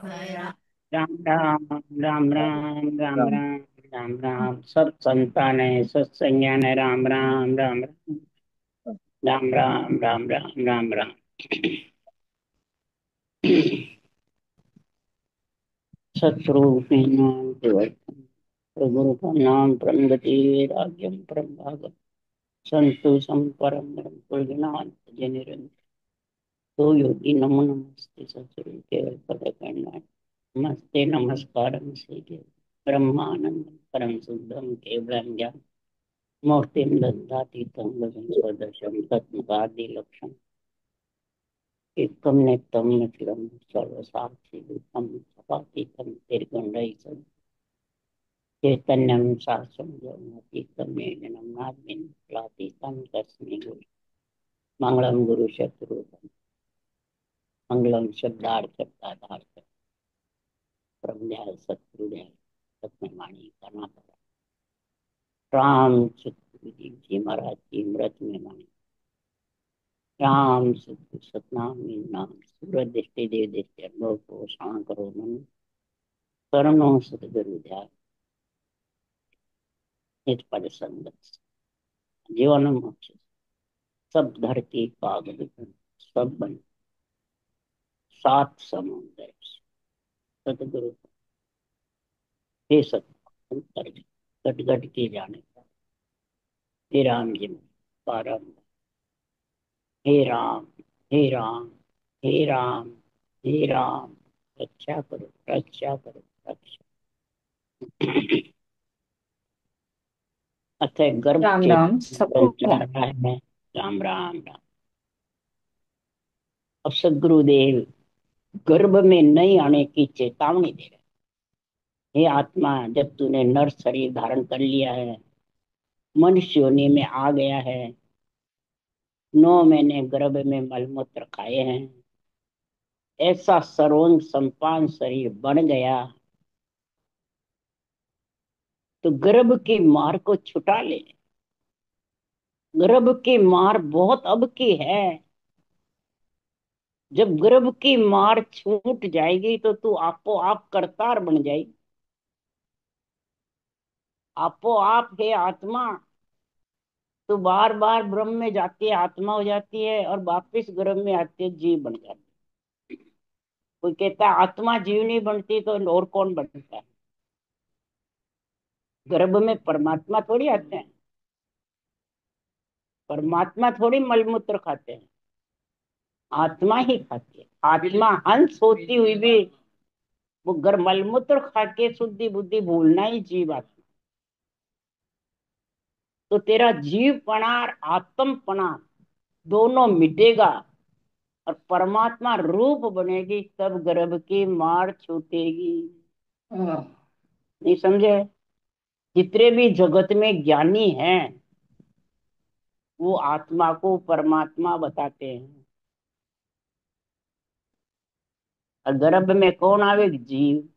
राम राम राम राम राम राम राम राम राम। सब संतान है, सत्संज्ञान है। राम राम राम राम राम राम राम राम राम। सत्स्वरूप नाम गुरु का नाम परम गति राज्यम परम भागम संतु परम पुण्यनाथ जनिरंजन। तो योगी नमो नमस्ते सत्स्वरूप केवल पद करना नमस्ते नमस्कारम से ब्रह्मानंद परम शुद्धम केवलम ज्ञान मूर्तिं दन्तातीतं गगन सदृशं तत्मुखादिलक्षणम् एकं नित्यं निखिलं सर्वसाक्षिभूतं सपातीतं निर्गुणरहितं चैतन्यं शास्त्रं ब्रह्मातीतं येन नास्मिन् फलातीतं तस्मै गुरु मंगलम गुरु शत्रुघ्न मंगलम शब्दार्थ शब्दार्थ ब्रह्मज्ञान सत्रुज्ञान सत्यवाणी कर्णाकर राम सुखदेव जी महाराज की मृत में वाणी राम सतनाम नाम सूरज दृष्टि देव दृष्टि अनुभव को श्रवण करो मन करणों सतगुरु ध्यान निज पद संगत जीवन मोक्ष सब धरती कागज सब बन सात समुद्र सतगुरु हे सत अंतर घट घट के जाने का हे राम जी में पारम हे राम हे राम हे राम हे राम रक्षा करो रक्षा करो रक्षा। अतः गर्भ राम के राम सबको। संचार है। राम राम राम। अब सदगुरुदेव गर्भ में नहीं आने की चेतावनी दे रहे। हे आत्मा, जब तूने नर शरीर धारण कर लिया है, मनुष्य योनि में आ गया है, 9 महीने गर्भ में मलमूत्र खाए हैं, ऐसा सर्वांग संपान शरीर बन गया, तो गर्भ की मार को छुटा ले। गर्भ की मार बहुत अब की है। जब गर्भ की मार छूट जाएगी तो तू आपो आप करतार बन जाएगी। आपो आप है आत्मा। तो बार बार ब्रह्म में जाती है, आत्मा हो जाती है, और वापिस गर्भ में आती है, जीव बन जाती है। कोई कहता है आत्मा जीव नहीं बनती, तो और कौन बनता है? गर्भ में परमात्मा थोड़ी आते हैं। परमात्मा थोड़ी मलमूत्र खाते हैं, आत्मा ही खाती है। आत्मा हंस होती हुई भी वो मलमूत्र खा के शुद्धि बुद्धि भूलना ही जीव आत्मा। तो तेरा जीवपना और आत्मपना दोनों मिटेगा और परमात्मा रूप बनेगी, तब गर्भ की मार छूटेगी। नहीं समझे? जितने भी जगत में ज्ञानी हैं वो आत्मा को परमात्मा बताते हैं। और गर्भ में कौन आवे? जीव।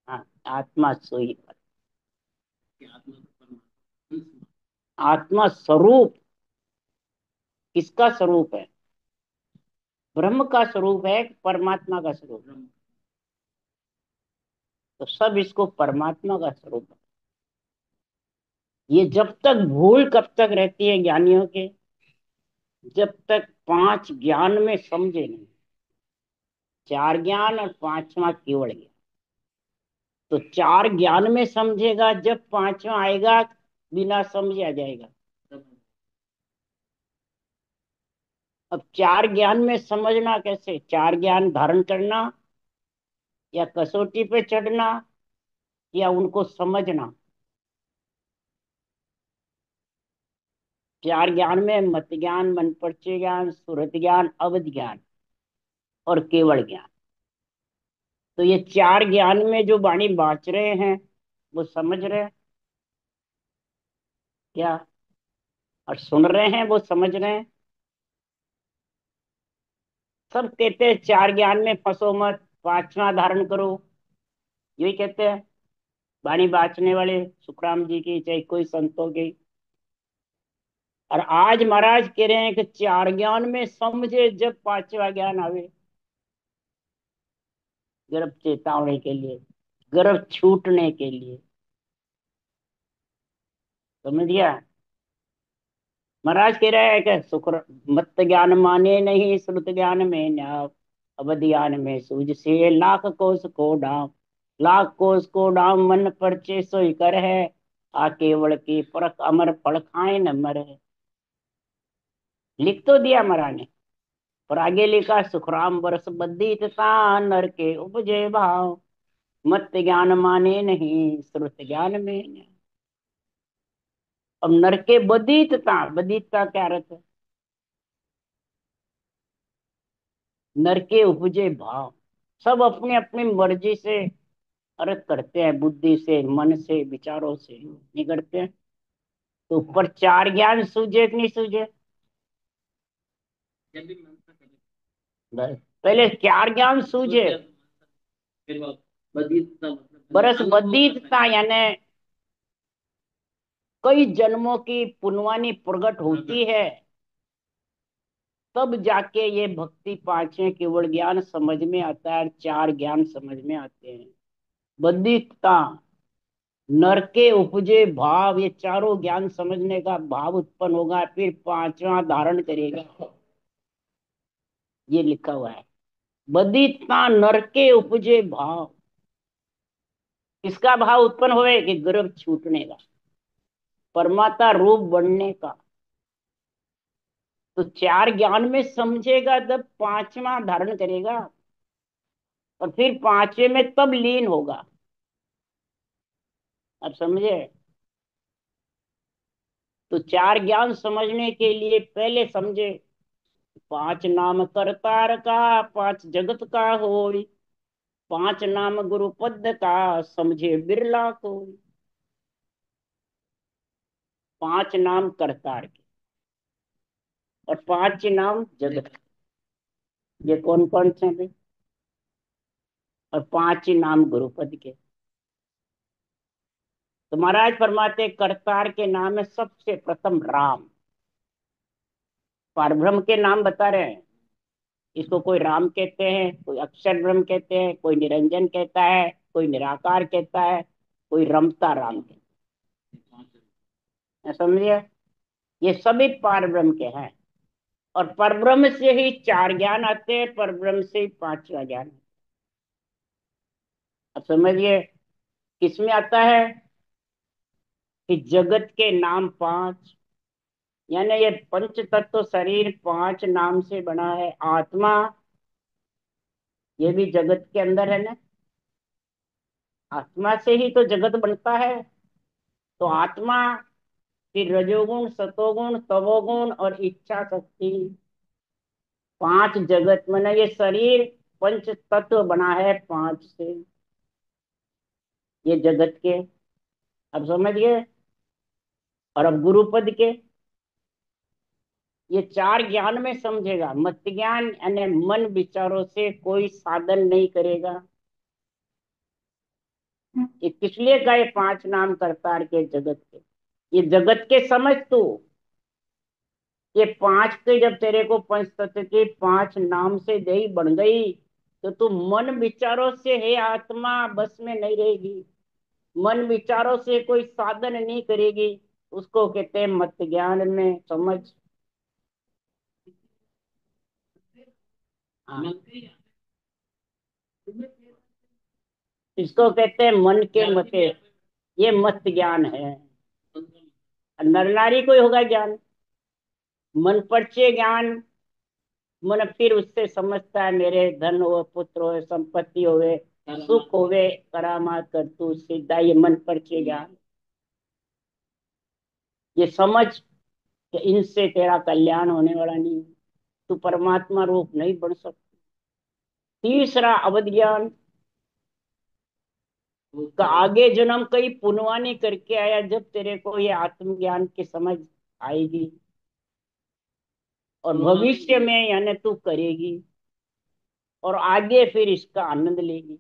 हाँ, आत्मा सोई। आत्मा स्वरूप किसका स्वरूप है? ब्रह्म का स्वरूप है कि परमात्मा का स्वरूप है? तो सब इसको परमात्मा का स्वरूप है। ये जब तक भूल कब तक रहती है ज्ञानियों के? जब तक 5 ज्ञान में समझे नहीं। 4 ज्ञान और पांचवा केवल ज्ञान। तो 4 ज्ञान में समझेगा, जब पांचवा आएगा बिना समझे आ जाएगा। अब 4 ज्ञान में समझना कैसे? 4 ज्ञान धारण करना, या कसौटी पे चढ़ना, या उनको समझना। 4 ज्ञान में मत ज्ञान, मन परिचय ज्ञान, सुरत ज्ञान, अवध ज्ञान और केवल ज्ञान। तो ये 4 ज्ञान में जो वाणी बाँच रहे हैं वो समझ रहे हैं क्या? और सुन रहे हैं वो समझ रहे हैं? सब कहते हैं 4 ज्ञान में फंसो मत, पांचवा धारण करो। यही कहते हैं वाणी बाँचने वाले, सुखराम जी की चाहे कोई संतों की। और आज महाराज कह रहे हैं कि चार ज्ञान में समझे जब पांचवा ज्ञान आवे, गर्भ चेतावनी के लिए, गर्भ छूटने के लिए। समझ गया? महाराज कह रहे हैं कि शुक्र मत ज्ञान माने नहीं, श्रुत ज्ञान में न्याय, अब ज्ञान में सूझ से लाख कोस को डाम, लाख कोस को डाम मन परचे सोई कर है, आ केवल की परख अमर फल खाए न मर। लिख तो दिया महाराज ने, और आगे लिखा सुखराम बरस बद्दीत ता नर के उपजे भाव, मत ज्ञान माने नहीं, श्रुत ज्ञान में न्याय। अब नर के बदीतता, बदीतता क्या अर्थ है? नर के उपजे भाव, सब अपनी अपनी मर्जी से अर्थ करते हैं, बुद्धि से, मन से, विचारों से नहीं करते हैं। तो ऊपर चार ज्ञान सूझे कि नहीं सूझे? बस पहले चार ज्ञान सूझे, बरस बदीतता यानी कई जन्मों की पुण्यवानी प्रकट होती है, तब जाके ये भक्ति पांचवें केवल ज्ञान समझ में आता है, चार ज्ञान समझ में आते हैं। बद्धिकता, नर के उपजे भाव, ये चारों ज्ञान समझने का भाव उत्पन्न होगा, फिर पांचवा धारण करेगा, ये लिखा हुआ है। बद्धिकता नर के उपजे भाव, किसका भाव उत्पन्न होए? कि गर्भ छूटने का, परमात्मा रूप बनने का। तो चार ज्ञान में समझेगा तब पांचवा धारण करेगा, और फिर पांचवे में तब लीन होगा। अब समझे? तो चार ज्ञान समझने के लिए पहले समझे पांच नाम करतार का, पांच जगत का होई, पांच नाम गुरु पद का, समझे बिरला कोई। पांच नाम करतार के और पांच नाम जगत के, ये कौन कौन से हैं भाई? और पांच नाम गुरुपद के। तो महाराज फरमाते करतार के नाम है सबसे प्रथम राम, पारब्रह्म के नाम बता रहे हैं। इसको कोई राम कहते हैं, कोई अक्षर ब्रह्म कहते हैं, कोई निरंजन कहता है, कोई निराकार कहता है, कोई रमता राम कहता है। समझिए, ये सभी पारब्रह्म के हैं, और परब्रह्म से ही चार ज्ञान आते हैं, परब्रह्म से ही पांचवा ज्ञान। अब समझिए किसमें आता है? कि जगत के नाम पांच, यानी ये पंच तत्व शरीर पांच नाम से बना है। आत्मा, ये भी जगत के अंदर है ना, आत्मा से ही तो जगत बनता है। तो आत्मा, फिर रजोगुण, सतोगुण, तमोगुण और इच्छा शक्ति, पांच जगत माने ये शरीर पंच तत्व बना है पांच से, ये जगत के। अब समझ गए? और अब गुरुपद के, ये चार ज्ञान में समझेगा। मत ज्ञान यानी मन विचारों से कोई साधन नहीं करेगा। ये किस लिए का? ये पांच नाम करतार के जगत के, ये जगत के समझ तू। ये पांच के जब तेरे को पंच तत्व के पांच नाम से देही बन गई, तो तू मन विचारों से है आत्मा बस में नहीं रहेगी, मन विचारों से कोई साधन नहीं करेगी। उसको कहते हैं मत ज्ञान में समझ। हाँ, इसको कहते हैं मन के मते, ये मत ज्ञान है। नर नारी को ही होगा ज्ञान, मन परचे ज्ञान। मन फिर उससे समझता है मेरे धन हो, पुत्र हो, संपत्ति होवे, सुख होवे, करामात कर तू सीधा, ये मन परचे ज्ञान। ये समझ कि इनसे तेरा कल्याण होने वाला नहीं है, तू परमात्मा रूप नहीं बन सकता। तीसरा अवध ज्ञान का, आगे जन्म कई पुण्यवानी करके आया, जब तेरे को ये आत्मज्ञान की समझ आएगी, और भविष्य में यानी तू करेगी, और आगे फिर इसका आनंद लेगी,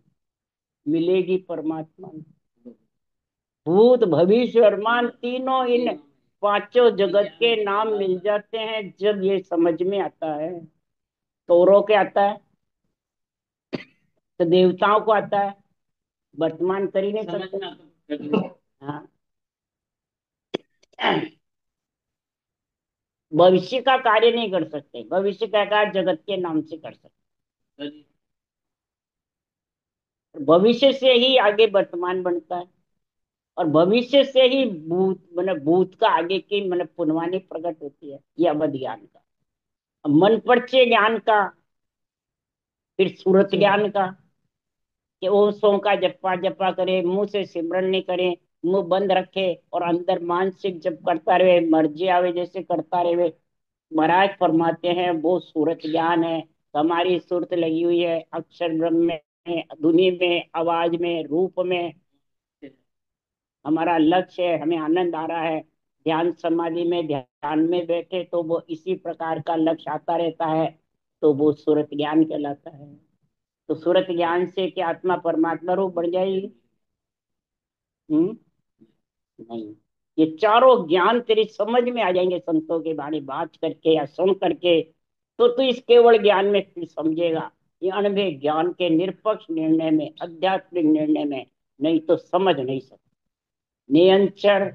मिलेगी परमात्मा में। भूत भविष्य वर्तमान तीनों इन पांचों जगत के नाम मिल जाते हैं जब ये समझ में आता है। कौरों के आता है तो देवताओं को आता है, वर्तमान कर ही नहीं सकते। हाँ। भविष्य का कार्य नहीं कर सकते, भविष्य का कार्य जगत के नाम से कर सकते। भविष्य से ही आगे वर्तमान बनता है, और भविष्य से ही भूत मतलब भूत का आगे की मतलब पुनवानी प्रकट होती है। ये अवध ज्ञान का। अब मन परिचय ज्ञान का, फिर सूरत ज्ञान का, कि ओम सोम का जप्पा जप्पा करे, मुंह से सिमरन नहीं करे, मुंह बंद रखे और अंदर मानसिक जप करता रहे, मर्जी आवे जैसे करता रहे। महाराज फरमाते हैं वो सूरत ज्ञान है। हमारी सूरत लगी हुई है अक्षर ब्रह्म में, धुनी में, आवाज में, रूप में। हमारा लक्ष्य है, हमें आनंद आ रहा है, ध्यान समाधि में ध्यान में बैठे तो वो इसी प्रकार का लक्ष्य आता रहता है, तो वो सूरत ज्ञान कहलाता है। तो सूरत ज्ञान से क्या आत्मा परमात्मा रूप बढ़ जाएगी? हम्म। नहीं। ये चारों ज्ञान तेरी समझ में आ जाएंगे संतों के बाणी बात करके या सुन करके, तो तू इस केवल ज्ञान में फिर समझेगा। ये अनभे ज्ञान के निरपेक्ष निर्णय में, आध्यात्मिक निर्णय में नहीं तो समझ नहीं सकते। नियंचर,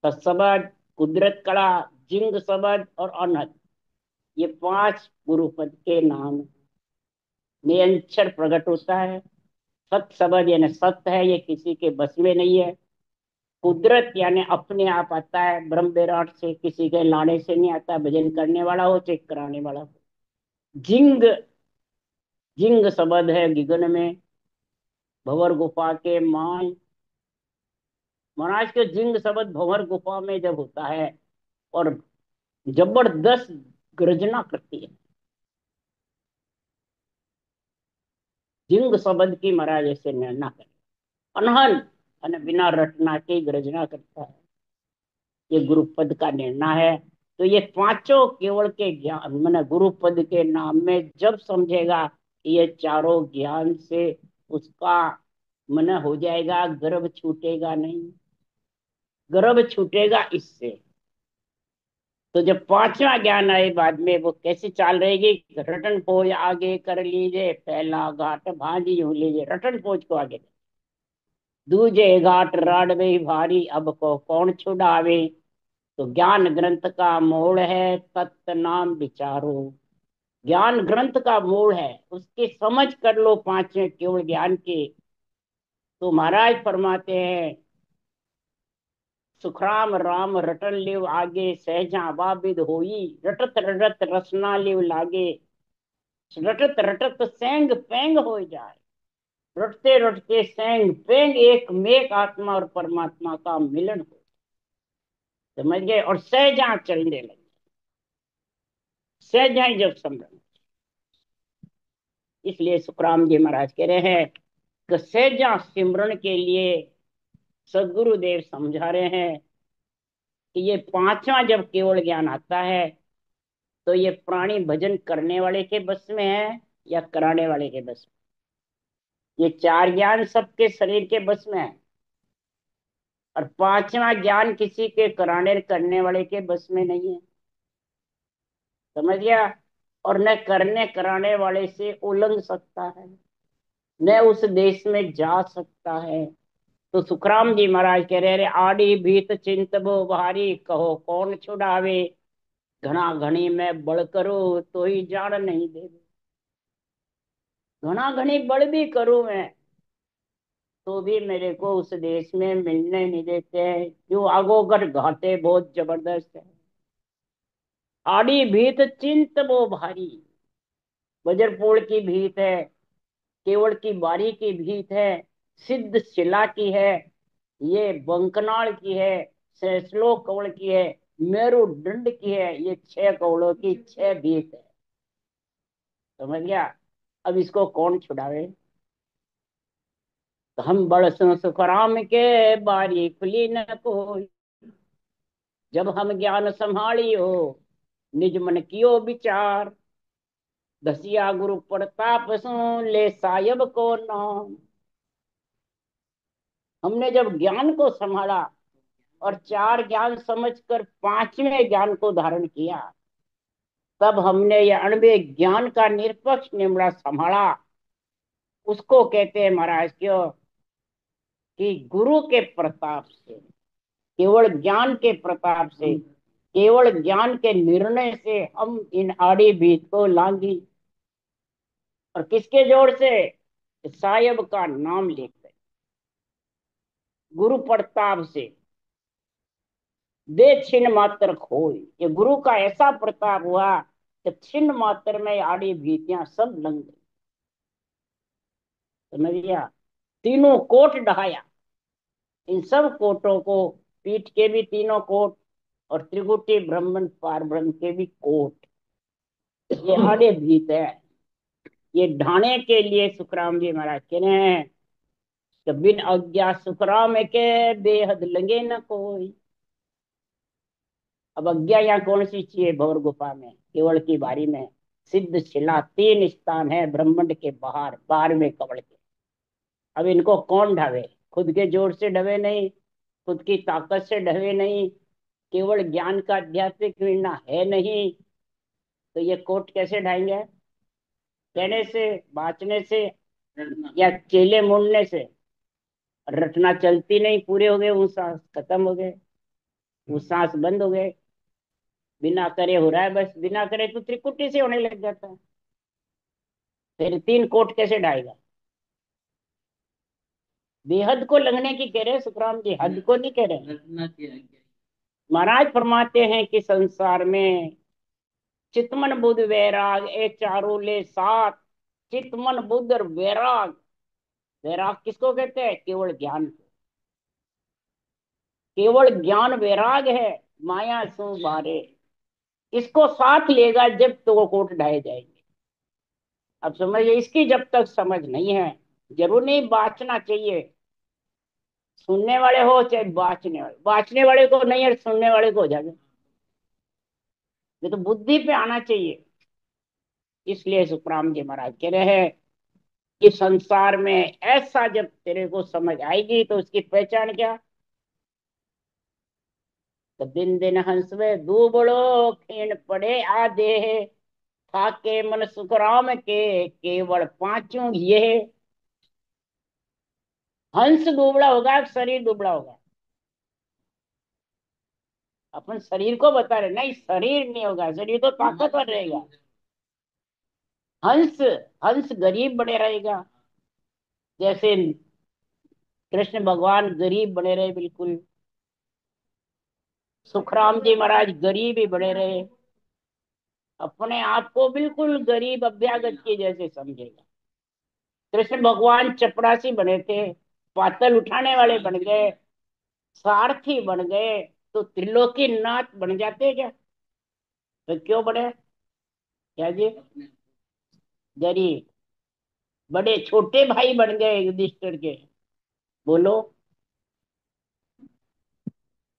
तत्सबद, कुदरत कला, जिंग सबद और अनहद, ये पांच गुरु पद के नाम हैं। नियंचर प्रकट होता है, सत शब्द यानी सत्य है, ये किसी के बस में नहीं है। कुदरत यानी अपने आप आता है ब्रह्म विराट से, किसी के लाने से नहीं आता, भजन करने वाला हो चेक कराने वाला हो। जिंग, जिंग शब्द है गिगन में, भंवर गुफा के मान। महाराज के जिंग शब्द भंवर गुफा में जब होता है और जबरदस्त गर्जना करती है, जिंग शब्द की महाराज ऐसे निर्णय करे। अनहन यानी बिना रटना के गर्जना करता है, ये गुरु पद का निर्णय है। तो ये पांचों केवल के ज्ञान मैंने गुरु पद के नाम में जब समझेगा कि ये चारों ज्ञान से उसका मन हो जाएगा, गर्भ छूटेगा नहीं, गर्भ छूटेगा इससे। तो जब पांचवा ज्ञान आए बाद में, वो कैसी चाल रहेगी? रटन पोज आगे कर लीजिए, पहला घाट भांजी यूं लीजिए, रटन पोज को आगे। दूजे घाट राड में भारी, अब को कौन छुड़ावे। तो ज्ञान ग्रंथ का मोड़ है, तत्व नाम विचारो। ज्ञान ग्रंथ का मोड़ है, उसकी समझ कर लो पांचवें केवल ज्ञान के। तो महाराज फरमाते हैं, सुखराम राम रटन लिव आगे, सहजा बाबिद होई, रटत रटत रसना लिव लागे। रटत रटत सेंग पेंग हो जाए, रटते रटते सेंग पेंग एक मेक आत्मा और परमात्मा का मिलन हो। समझ गए? और सहजा चलने लगे, सहजा ही जब समझ। इसलिए सुखराम जी महाराज कह रहे हैं कि सहजा सिमरन के लिए सदगुरुदेव समझा रहे हैं कि ये पांचवा जब केवल ज्ञान आता है, तो ये प्राणी भजन करने वाले के बस में है या कराने वाले के बस में? ये चार ज्ञान सबके शरीर के बस में है, और पांचवा ज्ञान किसी के कराने करने वाले के बस में नहीं है। समझ गया? और न करने कराने वाले से उलंघ सकता है, न उस देश में जा सकता है। तो सुखराम जी महाराज कह रहे आड़ी भीत चिंत बो भारी, कहो कौन छुड़ावे। घना घनी में बड़ करो तो ही जान नहीं दे। घना घनी बड़ भी करूं मैं, तो भी मेरे को उस देश में मिलने नहीं देते हैं, क्यों? आगोगर घाटे बहुत जबरदस्त है। आड़ी भीत चिंत वो भारी, वज्रपोड़ की भीत है, केवड़ की बारी की भीत है, सिद्ध शिला की है, ये बंकनाल की है, सैसलो कवल की है, मेरुदंड की है। ये छह कवलों की छह भीत है। समझ गया? अब इसको कौन छुड़ावे? तो हम बड़ सुखराम के बारी खुली न कोई, जब हम ज्ञान संभालियो निज मन कियो विचार। दसिया गुरु प्रताप सो ले सायब को नाम। हमने जब ज्ञान को संभाला और चार ज्ञान समझकर पांचवें ज्ञान को धारण किया, तब हमने ये अणवे ज्ञान का निरपेक्ष निमड़ा संभाला। उसको कहते हैं महाराज क्यों कि गुरु के प्रताप से, केवल ज्ञान के प्रताप से, केवल ज्ञान के निर्णय से हम इन आड़ी भीत को लांगी। और किसके जोर से? साहेब का नाम लेकर, गुरु प्रताप से। दे छिन्न मात्र खोई, ये गुरु का ऐसा प्रताप हुआ कि छिन्न मात्र में आड़ी भीतियां सब लंग गई। समझ गया? तीनों कोट ढहाया, इन सब कोटों को, पीठ के भी तीनों कोट और त्रिकुटी ब्राह्मण पार ब्रह्म के भी कोट, ये आड़े भीत है। ये ढाने के लिए सुखराम जी महाराज कह रहे हैं कि बिन अज्ञा सुखराम के बेहद लगे न कोई। अब अज्ञा यहाँ कौन सी चीज है? भौर गुफा में, केवल की बारी में सिद्ध शिला तीन स्थान है ब्रह्मांड के बाहर, 12वें कवल के। अब इनको कौन ढावे? खुद के जोर से ढवे नहीं, खुद की ताकत से ढवे नहीं, केवल ज्ञान का आध्यात्मिक प्रेरणा है नहीं, तो ये कोट कैसे ढाएंगे? कहने से, बाँचने से, या चेले मुड़ने से? रटना चलती नहीं, पूरे हो गए वो सांस, खत्म हो गए वो सांस, बंद हो गए। बिना करे हो रहा है, बस बिना करे तो त्रिकुटी से होने लग जाता है। फिर तीन कोट कैसे ढाएगा? बेहद को लगने की कह रहे हैं सुखराम जी, हद को नहीं कह रहे। महाराज फरमाते हैं कि संसार में चितमन बुद्ध वैराग ए चारों ले साथ। चितमन बुद्ध और वैराग, वैराग किसको कहते हैं? केवल ज्ञान को। केवल ज्ञान वैराग है, माया सो बारे। इसको साथ लेगा जब तो कोट ढाए जाएंगे। अब समझिए, इसकी जब तक समझ नहीं है, जरूर नहीं बाँचना चाहिए। सुनने वाले हो चाहे बाँचने वाले को नहीं है, सुनने वाले को हो जाएगा। ये तो बुद्धि पे आना चाहिए। इसलिए सुखराम जी महाराज कह रहे हैं कि संसार में ऐसा जब तेरे को समझ आएगी तो उसकी पहचान क्या? तो दिन दिन हंसवे दूबड़ो खीण पड़े आधे, थाके मन सुखराम के केवल पांचों ये। हंस दुबड़ा होगा, शरीर दुबड़ा होगा। अपन शरीर को बता रहे, नहीं शरीर नहीं होगा, शरीर तो ताकतवर रहेगा। हंस, हंस गरीब बने रहेगा। जैसे कृष्ण भगवान गरीब बने रहे, बिल्कुल सुखराम जी महाराज गरीब ही बने रहे। अपने आप को बिल्कुल गरीब अभ्यागत के जैसे समझेगा। कृष्ण भगवान चपरासी बने थे, पातल उठाने वाले बन गए, सारथी बन गए, तो त्रिलोकी नाथ बन जाते क्या? तो क्यों बने? क्या जी? गरीब। बड़े छोटे भाई बन गए युधिष्ठिर के। बोलो।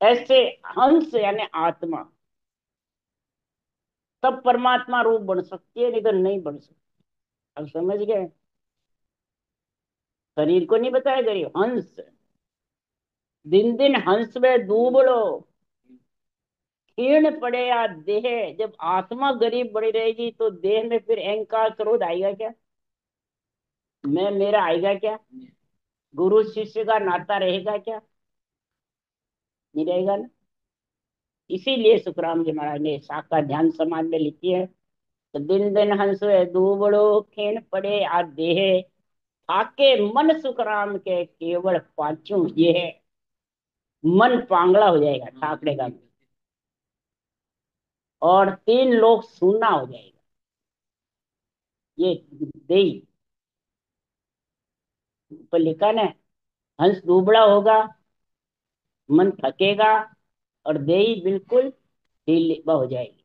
ऐसे हंस यानी आत्मा तब परमात्मा रूप बन सकती है, नहीं तो नहीं बन सकती। अब समझ गए? शरीर को नहीं बताया गरीब, हंस। दिन दिन हंस में दूबड़ो क्षीण पड़े या देह। जब आत्मा गरीब बड़ी रहेगी तो देह में फिर अहंकार क्रोध आएगा क्या? मैं मेरा आएगा क्या? गुरु शिष्य का नाता रहेगा क्या? नहीं रहेगा ना। इसीलिए सुखराम जी महाराज ने शाखा ध्यान समाज में लिखी है, तो दिन दिन हंस दूबड़ो खीण पड़े आ देह, थाके मन सुखराम के केवल पांचों ये है। मन पांगला हो जाएगा, ठाकरे का। और तीन लोग सुनना हो जाएगा। ये दे पर लिखा ना, हंस दुबड़ा होगा, मन थकेगा, और देही बिल्कुल ढीली हो जाएगी।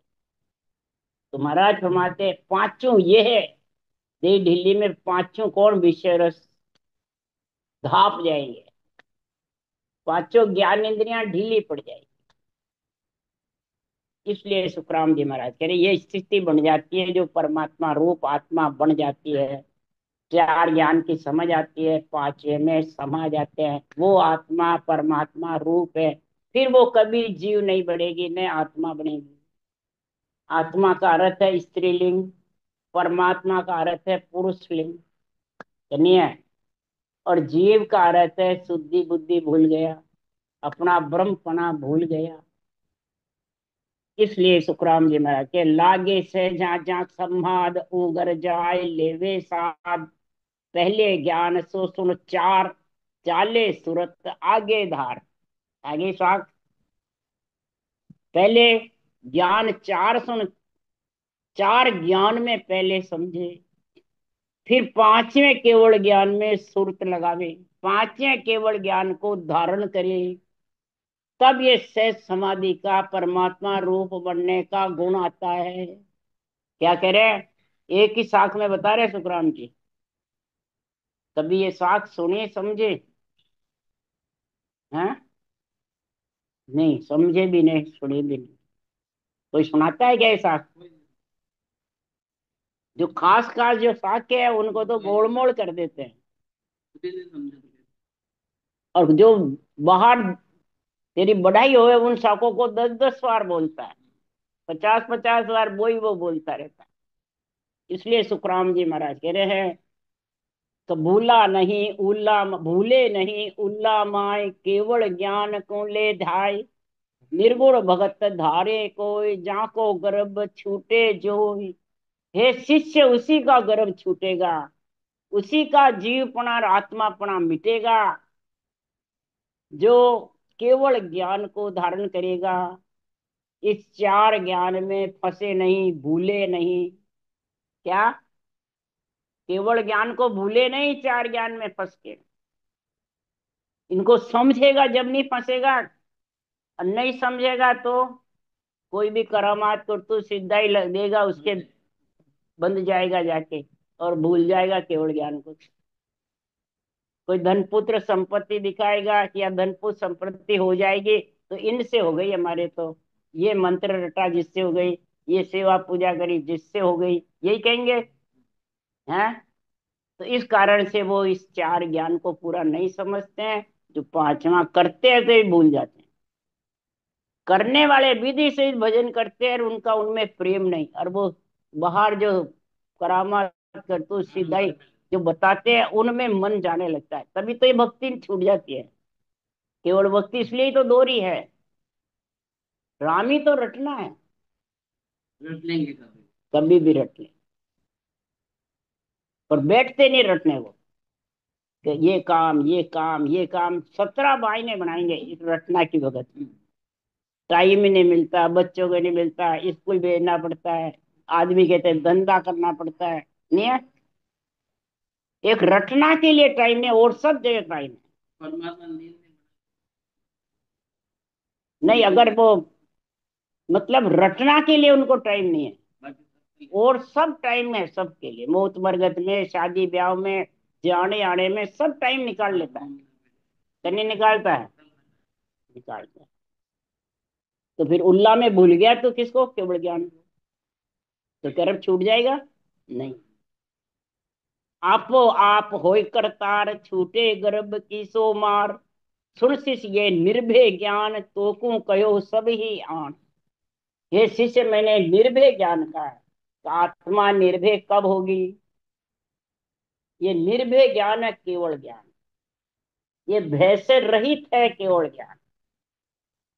तो महाराज फरमाते पांचों ये है। देही ढीली में पांचों कौन? विषय रस धाप जाएंगे, पांचों ज्ञान इंद्रियां ढीली पड़ जाएगी। इसलिए सुखराम जी महाराज कह रहे ये स्थिति बन जाती है जो परमात्मा रूप आत्मा बन जाती है। चार ज्ञान की समझ आती है, पांचवे में समा जाते हैं, वो आत्मा परमात्मा रूप है। फिर वो कभी जीव नहीं बढ़ेगी, न आत्मा बनेगी। आत्मा का अर्थ है स्त्रीलिंग, परमात्मा का अर्थ है पुरुष लिंग, है। और जीव का अर्थ है शुद्धि बुद्धि भूल गया, अपना ब्रह्मपना भूल गया। इसलिए सुखराम जी महाराज के लागे से जा जा संवाद उगर जाए लेवे साध, पहले ज्ञान सो सुन चार, चाले सूरत आगे धार। आगे साख, पहले ज्ञान चार सुन, चार ज्ञान में पहले समझे, फिर पांचवें केवल ज्ञान में सुरत लगावे, पांचवें केवल ज्ञान को धारण करे, तब ये सहज समाधि का परमात्मा रूप बनने का गुण आता है। क्या कह रहे हैं? एक ही साख में बता रहे सुखराम जी। कभी ये साख सुने समझे? हैं? नहीं समझे भी नहीं, सुने भी नहीं। कोई सुनाता है क्या ये साख? जो खास खास जो साख है उनको तो गोलमोल कर देते हैं। और जो बाहर तेरी बढ़ाई होए उन साखों को 10-10 बार बोलता है, 50-50 बार वो बोलता रहता है। इसलिए सुखराम जी महाराज कह रहे हैं तो भूला नहीं उल्ला, भूले नहीं उल्ला माय, केवल ज्ञान को ले ध्याय, निर्गुण भगत धारे कोई, जाको गर्भ छूटे जो। हे शिष्य, उसी का गर्भ छूटेगा, उसी का जीवपना और आत्मापना मिटेगा, जो केवल ज्ञान को धारण करेगा, इस चार ज्ञान में फंसे नहीं, भूले नहीं। क्या? केवल ज्ञान को भूले नहीं, चार ज्ञान में फंस के इनको समझेगा जब नहीं फंसेगा। और नहीं समझेगा तो कोई भी करामात को तू सीधा ही देगा, उसके बंद जाएगा जाके, और भूल जाएगा केवल ज्ञान को। कोई धन पुत्र संपत्ति दिखाएगा कि या धन पुत्र संपत्ति हो जाएगी, तो इनसे हो गई हमारे, तो ये मंत्र रटा जिससे हो गई, ये सेवा पूजा करी जिससे हो गई, यही कहेंगे हैं। तो इस कारण से वो इस चार ज्ञान को पूरा नहीं समझते हैं। जो पांचवा करते हैं तो ही भूल जाते हैं। करने वाले विधि से भजन करते हैं और उनका उनमें प्रेम नहीं, और वो बाहर जो करामात करतू सिद्धाई जो बताते हैं उनमें मन जाने लगता है, तभी तो ये भक्ति छूट जाती है। केवल भक्ति इसलिए ही तो दोहरी है, राम ही तो रटना है। रट लेंगे कभी, कभी भी रट ले, पर बैठते नहीं रटने को, कि ये काम ये काम ये काम 17 बाइने बनाएंगे इस रटना की भगत में। टाइम ही नहीं मिलता, बच्चों को नहीं मिलता, स्कूल भेजना पड़ता है, आदमी कहते हैं धंधा करना पड़ता है, नहीं है। एक रटना के लिए टाइम है और सब जगह टाइम है। परमात्मा नहीं, अगर वो मतलब रटना के लिए उनको टाइम नहीं है, और सब टाइम है सबके लिए, मौत मरगत में, शादी ब्याह में, जाने आने में सब टाइम निकाल लेता है। नहीं निकालता है? निकालता है। तो फिर उल्ला में भूल गया तो किसको? केवल ज्ञान को। तो गर्भ छूट जाएगा? नहीं। आपो आप होय करतार, छूटे गर्भ की सो मार, सुन शिष्य ये निर्भय ज्ञान, तोकू कहो सब ही आन। हे शिष्य, मैंने निर्भय ज्ञान का है। तो आत्मा निर्भय कब होगी? ये निर्भय ज्ञान है, केवल ज्ञान। ये भय से रहित है केवल ज्ञान।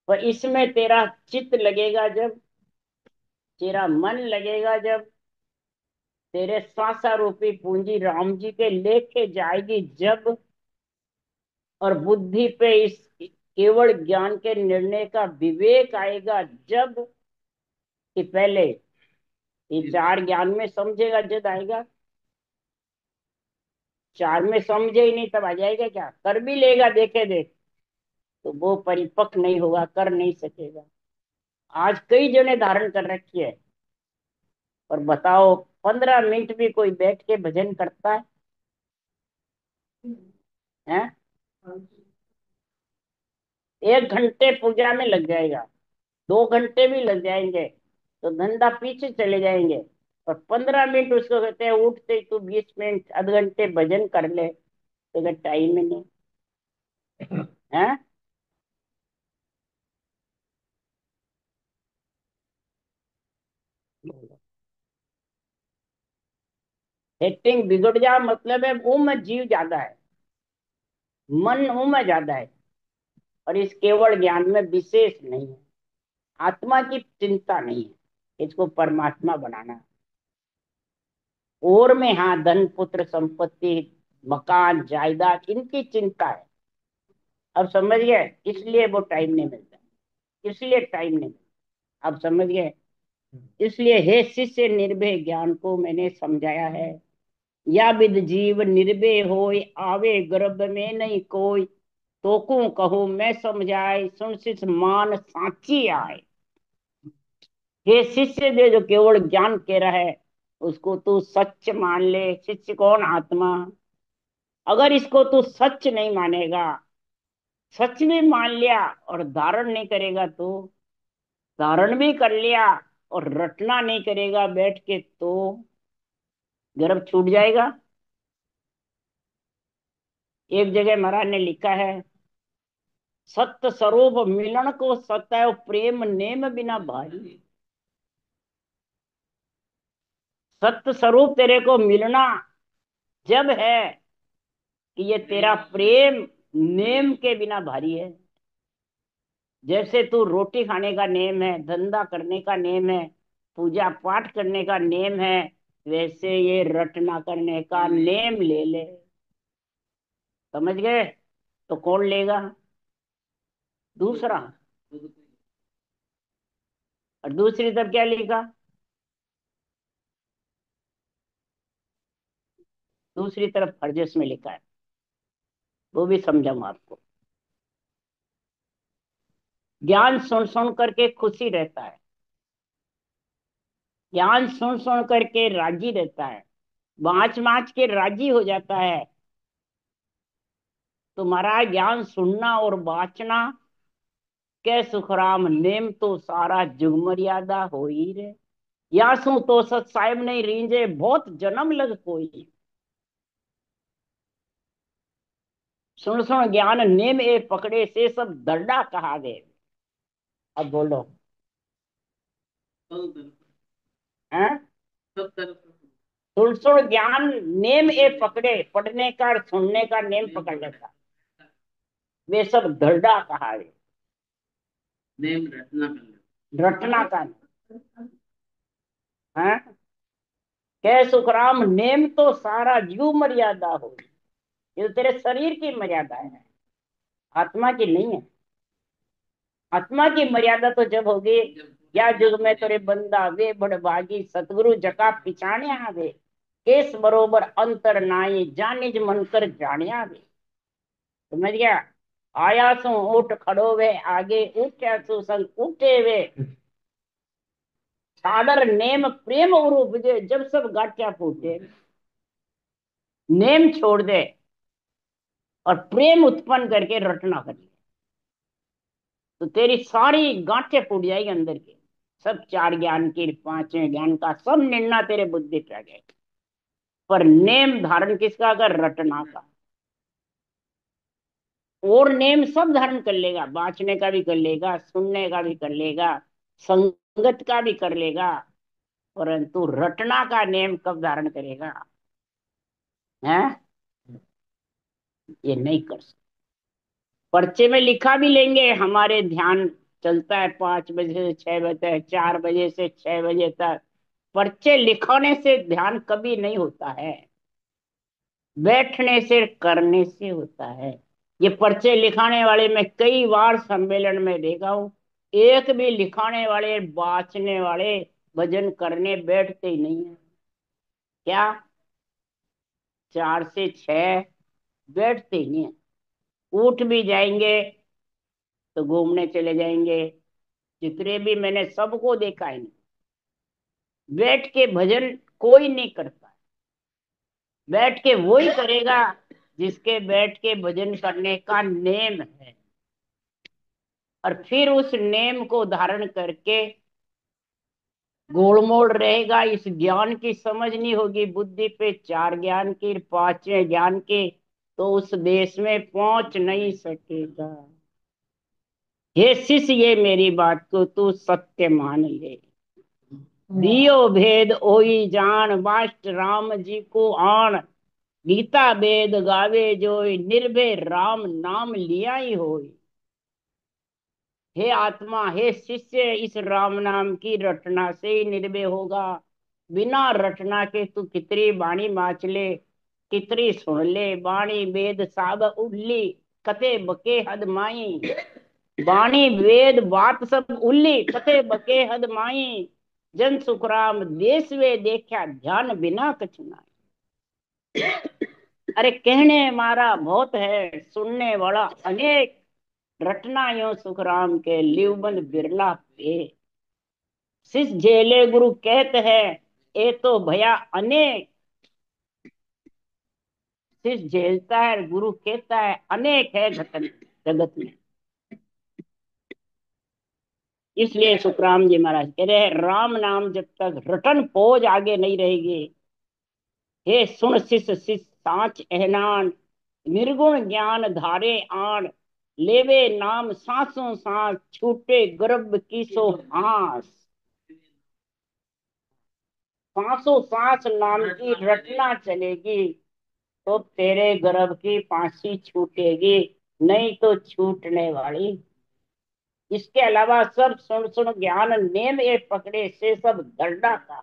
पर इसमें तेरा चित्त लगेगा जब, तेरा मन लगेगा जब, तेरे श्वासा रूपी पूंजी राम जी के लेके जाएगी जब, और बुद्धि पे इस केवल ज्ञान के निर्णय का विवेक आएगा जब, कि पहले ये चार ज्ञान में समझेगा जब आएगा। चार में समझे ही नहीं तब आ जाएगा क्या? कर भी लेगा देखे देख, तो वो परिपक्व नहीं होगा, कर नहीं सकेगा। आज कई जने धारण कर रखी है, और बताओ 15 मिनट भी कोई बैठ के भजन करता है? हैं? 1 घंटे पूजा में लग जाएगा, 2 घंटे भी लग जाएंगे, तो धंधा पीछे चले जाएंगे। और 15 मिनट उसको कहते हैं उठते ही तू 20 मिनट आधे घंटे भजन कर ले, तो टाइम ही नहीं है। सेटिंग बिगड़ जा मतलब है वो में जीव ज्यादा है, मन वो में ज्यादा है, और इस केवल ज्ञान में विशेष नहीं है। आत्मा की चिंता नहीं है, इसको परमात्मा बनाना है। और में हाँ धन पुत्र संपत्ति मकान जायदाद इनकी चिंता है। अब समझ गए, इसलिए वो टाइम नहीं मिलता, इसलिए टाइम नहीं मिलता। अब समझ गए, इसलिए हे शिष्य निर्भय ज्ञान को मैंने समझाया है। या विद जीव निर्भय होय आवे गर्भ में नहीं कोई, तो को कहो मैं समझाए सुन शिष्य मान साची आए। हे शिष्य दे जो केवल ज्ञान कह रहा है उसको तू सच मान ले। शिष्य कौन? आत्मा। अगर इसको तू सच नहीं मानेगा, सच में मान लिया और धारण नहीं करेगा, तो धारण भी कर लिया और रटना नहीं करेगा बैठ के, तो गर्भ छूट जाएगा। एक जगह महाराज ने लिखा है, सत्य स्वरूप मिलन को सत्य प्रेम नेम बिना भारी। सत्य स्वरूप तेरे को मिलना जब है कि ये तेरा प्रेम नेम के बिना भारी है। जैसे तू रोटी खाने का नेम है, धंधा करने का नेम है, पूजा पाठ करने का नेम है, वैसे ये रटना करने का नेम ले ले। समझ गए? तो कौन लेगा? दूसरा। और दूसरी तरफ क्या लिखा? दूसरी तरफ फर्जस में लिखा है, वो भी समझाऊंगा आपको। ज्ञान सुन सुन करके खुशी रहता है, ज्ञान सुन सुन करके राजी रहता है, बाँच बाँच के राजी हो जाता है। तुम्हारा ज्ञान सुनना और बाँचना कै सुखराम नेम तो सारा जुग मर्यादा हो ही रे। या सू तो सत साहेब नहीं रींजे बहुत जन्म लग कोई। सुन सुन ज्ञान नेम ए पकड़े से सब दर्डा कहा दे। अब बोलो। हैं? सुन सुन ज्ञान नेम ए पकड़े, पढ़ने का और सुनने का नेम पकड़ लेता, वे सब दर्डा कहा है। नेम रटना का, रटना का है। कह सुखराम नेम तो सारा जीव मर्यादा हो, ये तो तेरे शरीर की मर्यादा है, आत्मा की नहीं है। आत्मा की मर्यादा तो जब होगी, या जुग में तेरे बंदा वे बड़भागी सतगुरु जका पिछाने आवे, केस बरोबर अंतर नाई जानिज मन कर जानिया वे। समझ गया? आया सु उठ खड़ो वे आगे, उठ्या सु संग उठे वे, सादर नेम प्रेम और उपजे जब सब गाठिया फूटे। नेम छोड़ दे और प्रेम उत्पन्न करके रटना कर ले, तो तेरी सारी गांठें फूट जाएगी अंदर की। सब चार ज्ञान की पांचवें ज्ञान का सब निर्णय तेरे बुद्धि पे आ जाएगा। पर नेम धारण किसका? अगर रटना का। और नेम सब धारण कर लेगा, बांचने का भी कर लेगा, सुनने का भी कर लेगा, संगत का भी कर लेगा, परंतु रटना का नेम कब धारण करेगा? है? ये नहीं कर सकता। पर्चे में लिखा भी लेंगे, हमारे ध्यान चलता है 5 बजे से 6 बजे तक, 4 बजे से 6 बजे तक। पर्चे लिखने से ध्यान कभी नहीं होता है, बैठने से करने से होता है। ये पर्चे लिखाने वाले मैं कई बार सम्मेलन में देखा हूं, एक भी लिखाने वाले बाँचने वाले भजन करने बैठते ही नहीं है। क्या? 4 से 6 बैठते ही नहीं है। उठ भी जाएंगे तो घूमने चले जाएंगे। जितने भी मैंने सबको देखा है, बैठ के भजन कोई नहीं करता। बैठ के वही करेगा जिसके बैठ के भजन करने का नेम है, और फिर उस नेम को धारण करके गोलमोल रहेगा। इस ज्ञान की समझ नहीं होगी बुद्धि पे, चार ज्ञान की पांचवें ज्ञान की, तो उस देश में पहुंच नहीं सकेगा। हे शिष्य ये मेरी बात को तू सत्य मान ले। दियो भेद ओई जान, बाष्ट राम जी को आन। गीता वेद गावे जोई, निर्भय राम नाम लिया ही होई। हे आत्मा, हे शिष्य, इस राम नाम की रटना से ही निर्भय होगा। बिना रटना के तू कितनी बाणी माच ले, कितनी सुन ले। बाणी वेद साब उल्ली, कते बके हद माई। बाणी वेद बात सब उल्ली, कते बके हद माई। जन सुखराम देश वे देखा, ध्यान बिना कछ नाई। अरे कहने मारा बहुत है, सुनने वाला अनेक। रटना यो सुखराम के, लिवबंद बिरला पे। शिष झेले गुरु कहते हैं, ए तो भया अनेक। शिष झेलता है, गुरु कहता है अनेक है जगत में। इसलिए सुखराम जी महाराज कह रहे हैं, राम नाम जब तक रटन पोज आगे नहीं रहेगी। हे सुन शिष शिष साच एहनान, निर्गुण ज्ञान धारे आन। लेवे नाम सांसों सांस, छूटे गर्भ की सो आस। सांसों सांस नाम की रटना चलेगी, तो तेरे गर्भ की फांसी छूटेगी, नहीं तो छूटने वाली। इसके अलावा सब सुन सुन ज्ञान नेम ये पकड़े से सब धरना का।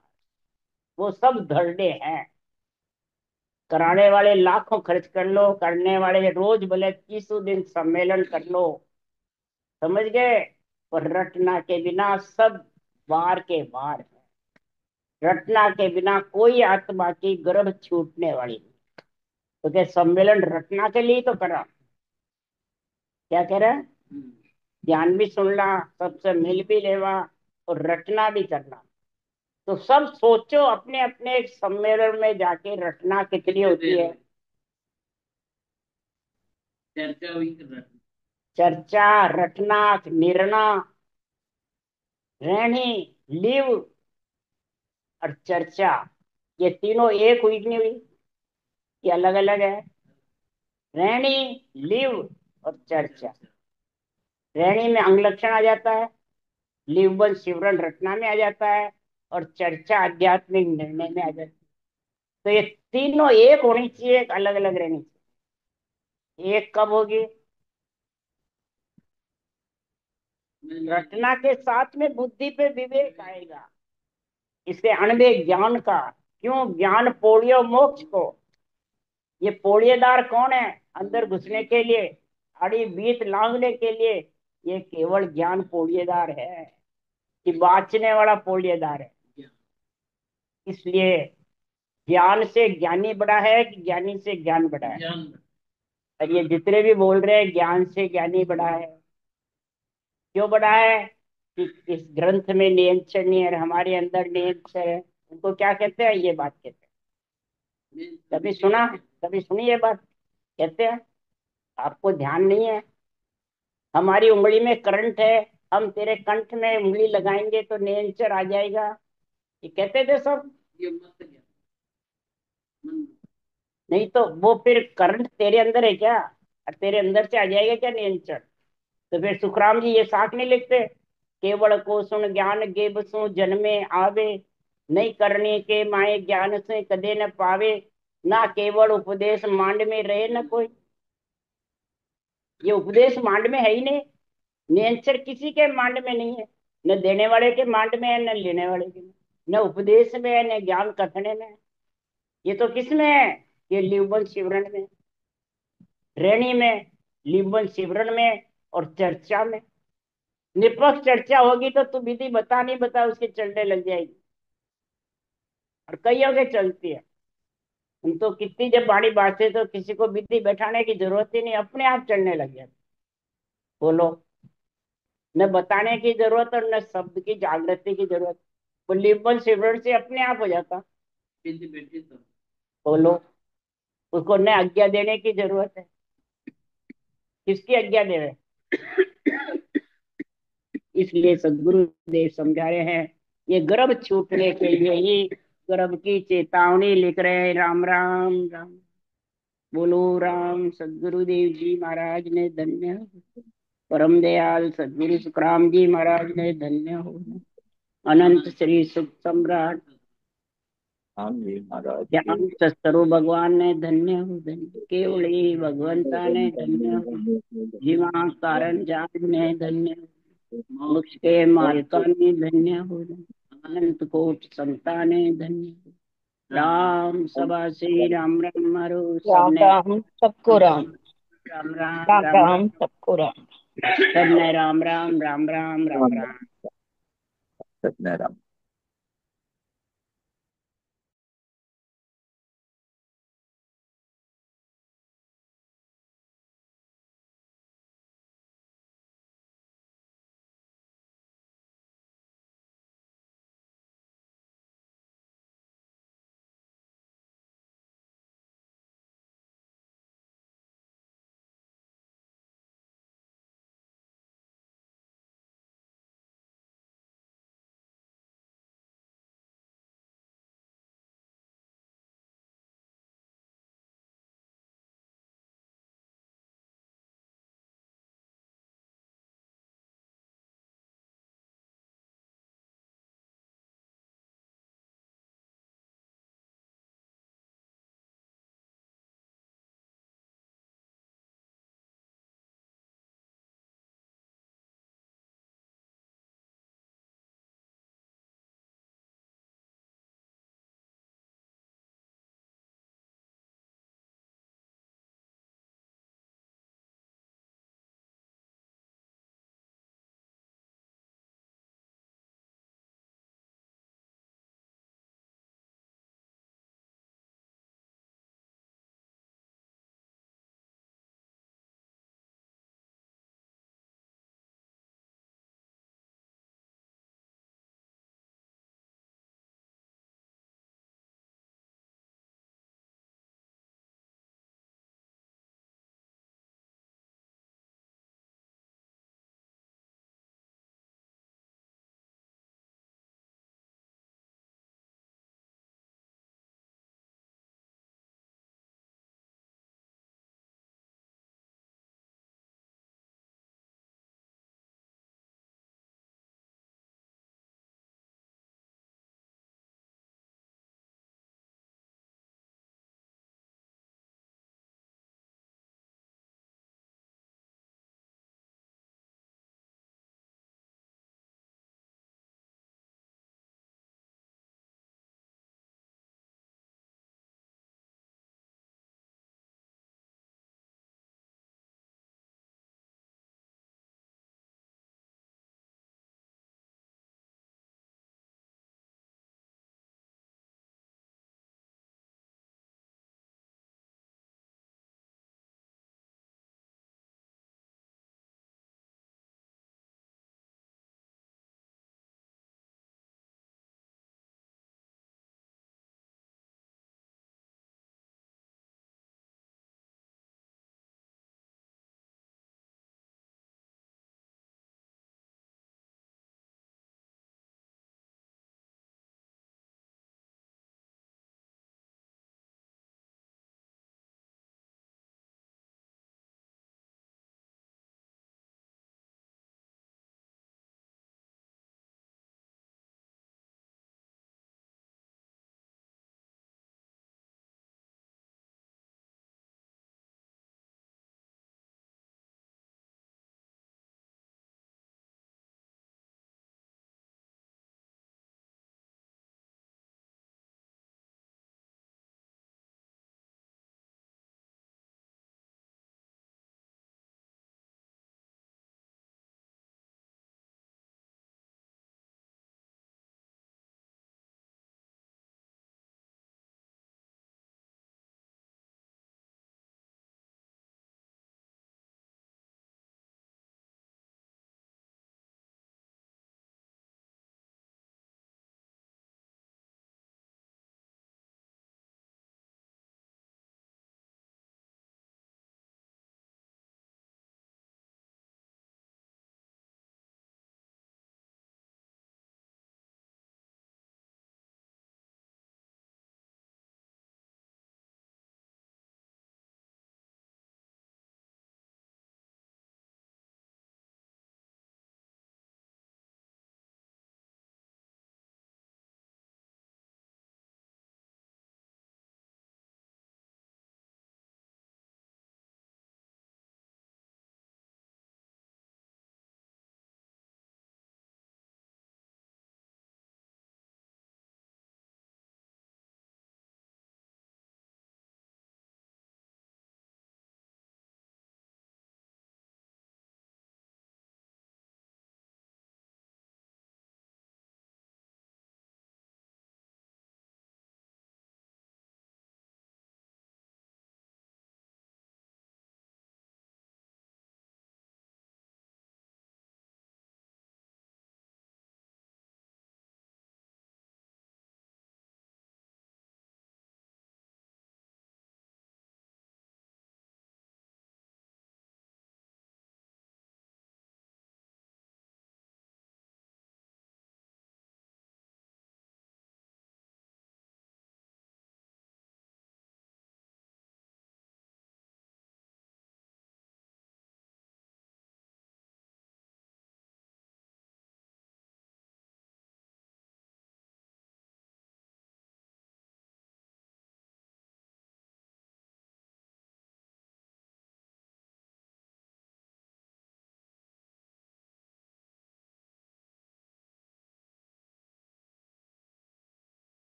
वो सब धरने हैं। कराने वाले लाखों खर्च कर लो, करने वाले रोज भले 30 दिन सम्मेलन कर लो। समझ गए। और रटना के बिना सब बार के बार है। रटना के बिना कोई आत्मा की गर्भ छूटने वाली नहीं। तो क्या सम्मेलन रटना के लिए तो करा। क्या कह रहा है? ज्ञान भी सुनना, सबसे मिल भी लेवा, और रटना भी करना। तो सब सोचो अपने अपने एक सम्मेलन में जाके रटना कितनी होती है। चर्चा हुई, चर्चा, रटना, निर्णा, रहनी, लिव और चर्चा। ये तीनों एक हुई कि नहीं हुई? ये अलग अलग है। रहनी, लिव और चर्चा। रहनी में अंग लक्षण आ जाता है, लिवबन शिवरण रचना में आ जाता है, और चर्चा आध्यात्मिक निर्णय में आ जाती है। तो ये तीनों एक होनी चाहिए, एक अलग अलग रहनी चाहिए। एक कब होगी? रचना के साथ में बुद्धि पे विवेक आएगा। इसे अणवे ज्ञान का। क्यों? ज्ञान पौड़ियो मोक्ष को। ये पौड़िएदार कौन है? अंदर घुसने के लिए, आड़ी बीत लांघने के लिए। ये केवल ज्ञान पौड़िएदार है, कि बाँचने वाला पौड़िएदार है। इसलिए ज्ञान से ज्ञानी बड़ा है कि ज्ञानी से ज्ञान बड़ा है? और ये जितने भी बोल रहे हैं ज्ञान से ज्ञानी बड़ा है, क्यों बड़ा है? कि इस ग्रंथ में नियंत्रण नहीं है, हमारे अंदर नियंत्रण है। उनको क्या कहते हैं? ये बात कहते हैं। कभी सुना? कभी सुनी ये बात? कहते हैं। आपको ध्यान नहीं है। हमारी उंगली में करंट है, हम तेरे कंठ में उंगली लगाएंगे तो नियंत्रण आ जाएगा, ये कहते थे सब। ये मत नहीं तो वो फिर करंट तेरे अंदर है क्या? और तेरे अंदर से आ जाएगा क्या नियंत्रण? तो फिर सुखराम जी ये साथ नहीं लिखते, केवल को सुन ज्ञान गेब सु जन्मे आवे। नहीं करने के माए ज्ञान से कदे न पावे। ना केवल उपदेश मांड में रहे न कोई। ये उपदेश मांड में है ही नहीं। नियंत्रण किसी के मांड में नहीं है। न देने वाले के मांड में है, न लेने वाले के में। न उपदेश में है, न ज्ञान कथने में है। ये तो किस में है? ये लिवबन शिवरण में, रेणी में, लिवबन शिवरण में, और चर्चा में। निष्पक्ष चर्चा होगी तो तू विधि बता नहीं बता उसके चलने लग जाएगी। और कईयों के चलती है। हम तो कितनी जब बाणी बांटते तो किसी को विधि बैठाने की जरूरत ही नहीं, अपने आप चलने लग जाते। बोलो। न बताने की जरूरत और न शब्द की जागृति की जरूरत। वो लिबन सिमरन से अपने आप हो जाता। बोलो। उसको न आज्ञा देने की जरूरत है। किसकी आज्ञा दे रहे? इसलिए सदगुरु देव समझा रहे हैं, ये गर्भ छूटने के लिए ही गर्भ की चेतावनी लिख रहे हैं। राम राम राम। बोलो राम। सदगुरुदेव जी महाराज ने धन्य हो। परम दयाल सदगुरु सुखराम जी महाराज ने धन्य हो। अनंत श्री सुख सम्राट हाँ जी महाराज की। ज्ञान शस्त्रो भगवान ने धन्य हो धन्य, केवली भगवंता ने धन्य हो, जीवा कारण जान ने धन्य हो, मोक्ष के मालिका ने धन्य हो, अनंत कोट संता ने धन्य हो। राम सभा श्री राम राम हरो राम सबने राम सबको राम। राम राम राम राम राम राम सबको राम। सबने राम राम राम राम राम राम। सत्यनारायण।